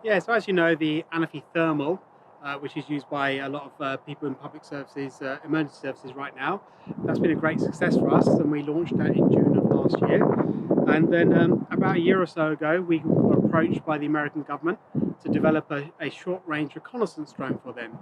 Yeah, so as you know, the Anafi thermal, which is used by a lot of people in public services, emergency services right now, that's been a great success for us, and we launched that in June of last year. And then about a year or so ago, we were approached by the American government to develop a short-range reconnaissance drone for them.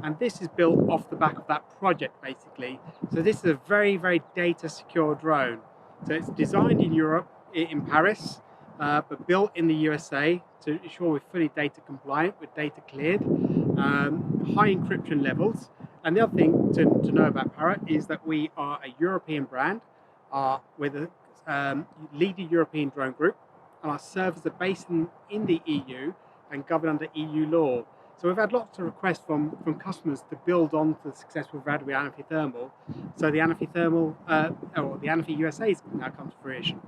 And this is built off the back of that project, basically. So this is a very, very data-secure drone. So it's designed in Europe, in Paris, but built in the USA to ensure we're fully data compliant, with data cleared, high encryption levels. And the other thing to know about Parrot is that we are a European brand, we're the leading European drone group, and our servers are based in the EU and governed under EU law. So we've had lots of requests from customers to build on the success we've had with Anafi Thermal. So the Anafi Thermal, or the Anafi USA has now come to fruition.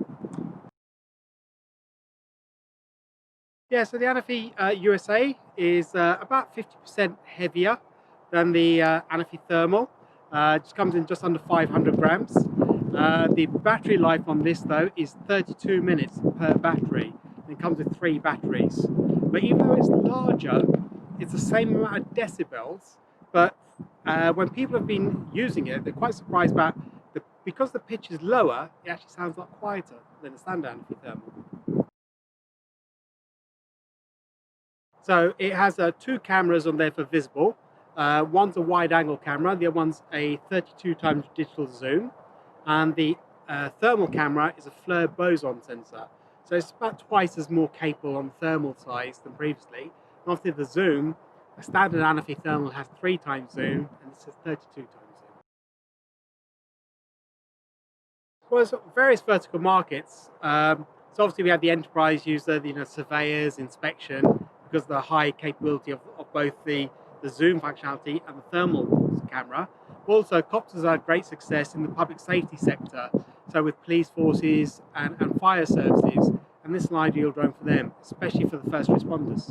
Yeah, so the Anafi USA is about 50% heavier than the Anafi Thermal. Just comes in just under 500 grams. The battery life on this though is 32 minutes per battery. It comes with 3 batteries. But even though it's larger, it's the same amount of decibels, but when people have been using it, they're quite surprised about because the pitch is lower, it actually sounds a lot quieter than a standard Anafi Thermal. So it has 2 cameras on there for visible. One's a wide angle camera, the other one's a 32 times digital zoom. And the thermal camera is a FLIR Boson Sensor. So it's about twice as more capable on the thermal size than previously. And obviously the zoom, a standard Anafi Thermal has 3 times zoom, and this is 32 times zoom. Well, there's various vertical markets. So obviously we have the enterprise user, surveyors, inspection, because of the high capability of both the zoom functionality and the thermal camera. Also, copters are a great success in the public safety sector, so with police forces and fire services, and this is an ideal drone for them, especially for the first responders.